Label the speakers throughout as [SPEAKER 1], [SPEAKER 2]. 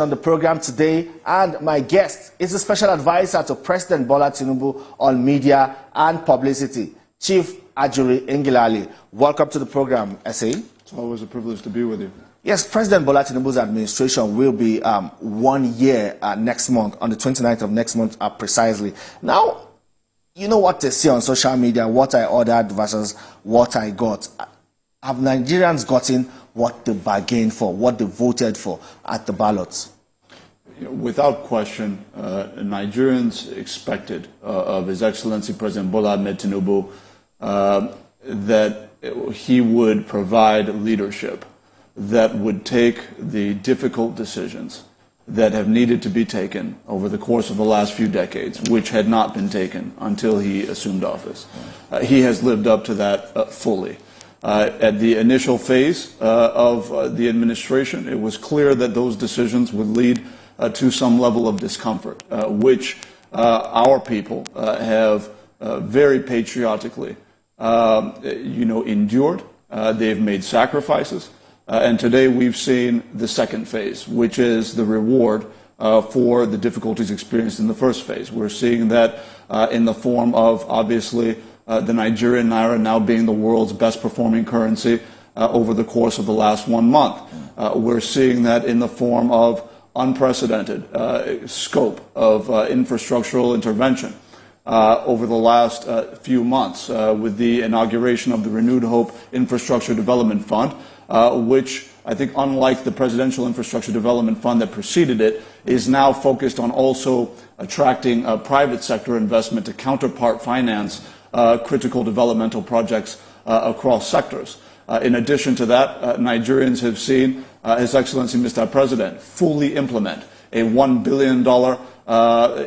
[SPEAKER 1] On the program today, and my guest is a special advisor to President Bola Tinubu on media and publicity, Chief Ajuri Ngilali. Welcome to the program, SA.
[SPEAKER 2] It's always a privilege to be with you.
[SPEAKER 1] Yes, President Bola Tinubu's administration will be 1 year next month, on the 29th of next month precisely. Now, you know what they say on social media, what I ordered versus what I got. Have Nigerians gotten what they bargained for, what they voted for at the ballots?
[SPEAKER 2] Without question, Nigerians expected of His Excellency President Bola Tinubu that he would provide leadership that would take the difficult decisions that have needed to be taken over the course of the last few decades, which had not been taken until he assumed office. He has lived up to that fully. At the initial phase of the administration, it was clear that those decisions would lead to some level of discomfort, which our people have very patriotically, endured. They've made sacrifices, and today we've seen the second phase, which is the reward for the difficulties experienced in the first phase. We're seeing that in the form of, obviously, the Nigerian naira now being the world's best performing currency over the course of the last 1 month. We're seeing that in the form of unprecedented scope of infrastructural intervention over the last few months with the inauguration of the Renewed Hope Infrastructure Development Fund, which I think, unlike the Presidential Infrastructure Development Fund that preceded it, is now focused on also attracting private sector investment to counterpart finance critical developmental projects across sectors. In addition to that, Nigerians have seen His Excellency Mr. President fully implement a $1 billion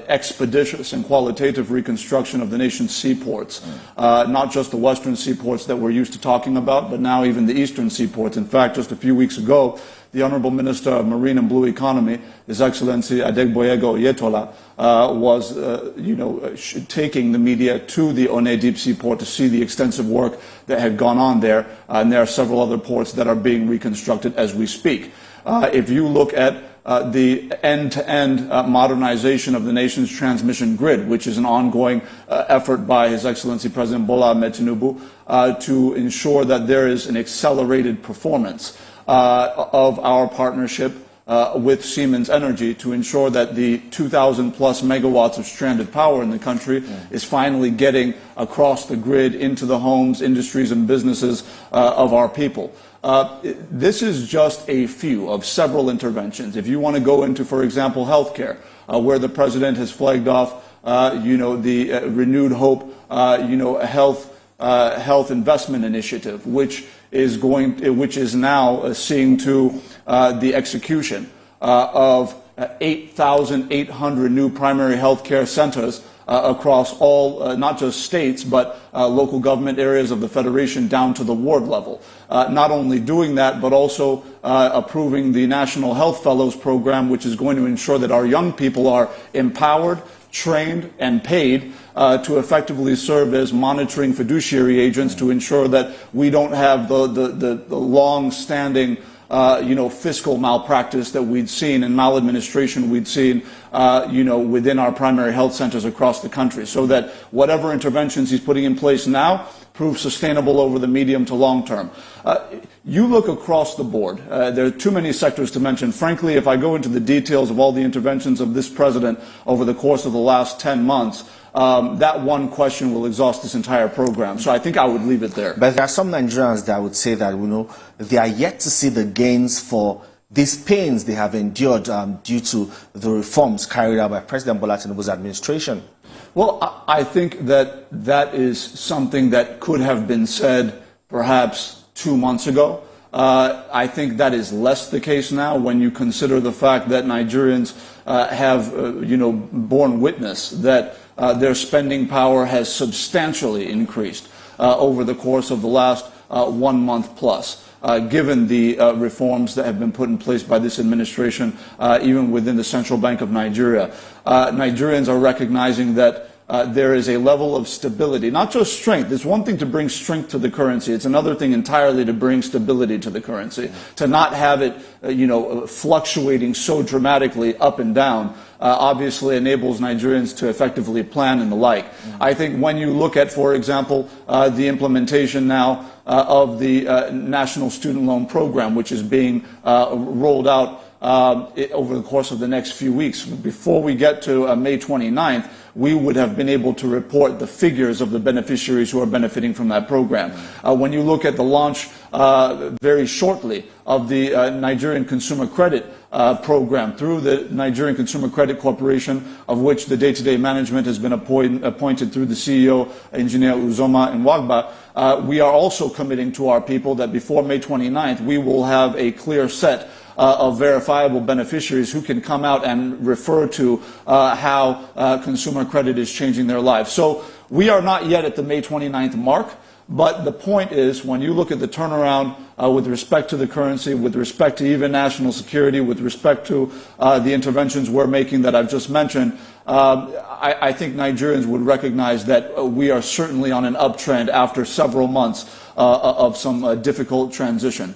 [SPEAKER 2] expeditious and qualitative reconstruction of the nation's seaports, not just the western seaports that we're used to talking about, but now even the eastern seaports. In fact, just a few weeks ago, the Honorable Minister of Marine and Blue Economy, His Excellency Adegboyega Oyetola, was taking the media to the One Deep Sea Port to see the extensive work that had gone on there, and there are several other ports that are being reconstructed as we speak. If you look at the end-to-end modernization of the nation's transmission grid, which is an ongoing effort by His Excellency President Bola Tinubu to ensure that there is an accelerated performance of our partnership with Siemens Energy to ensure that the 2,000 plus megawatts of stranded power in the country is finally getting across the grid into the homes, industries, and businesses of our people. This is just a few of several interventions. If you want to go into, for example, healthcare, where the president has flagged off, the Renewed Hope, health investment initiative, which is now seeing to the execution of 8,800 new primary health care centers across all, not just states, but local government areas of the Federation down to the ward level. Not only doing that, but also approving the National Health Fellows Program, which is going to ensure that our young people are empowered, trained, and paid to effectively serve as monitoring fiduciary agents to ensure that we don't have the long-standing fiscal malpractice that we'd seen and maladministration we'd seen, within our primary health centers across the country, so that whatever interventions he's putting in place now prove sustainable over the medium to long term. You look across the board. There are too many sectors to mention. Frankly, if I go into the details of all the interventions of this president over the course of the last 10 months, that one question will exhaust this entire program. So I think I would leave it there.
[SPEAKER 1] But there are some Nigerians that would say that, they are yet to see the gains for these pains they have endured due to the reforms carried out by President Bola Tinubu's administration.
[SPEAKER 2] Well, I think that that is something that could have been said perhaps 2 months ago. I think that is less the case now when you consider the fact that Nigerians have, borne witness that their spending power has substantially increased over the course of the last 1 month plus. Given the reforms that have been put in place by this administration, even within the Central Bank of Nigeria. Nigerians are recognizing that there is a level of stability, not just strength. It's one thing to bring strength to the currency. It's another thing entirely to bring stability to the currency, to not have it, fluctuating so dramatically up and down. Obviously enables Nigerians to effectively plan and the like. I think when you look at, for example, the implementation now of the National Student Loan Program, which is being rolled out over the course of the next few weeks. Before we get to May 29th, we would have been able to report the figures of the beneficiaries who are benefiting from that program. When you look at the launch very shortly of the Nigerian Consumer Credit program through the Nigerian Consumer Credit Corporation, of which the day-to-day management has been appointed through the CEO, Engineer Uzoma Nwagba, we are also committing to our people that before May 29th, we will have a clear set of verifiable beneficiaries who can come out and refer to how consumer credit is changing their lives. So we are not yet at the May 29th mark, but the point is when you look at the turnaround with respect to the currency, with respect to even national security, with respect to the interventions we're making that I've just mentioned, I think Nigerians would recognize that we are certainly on an uptrend after several months of some difficult transition.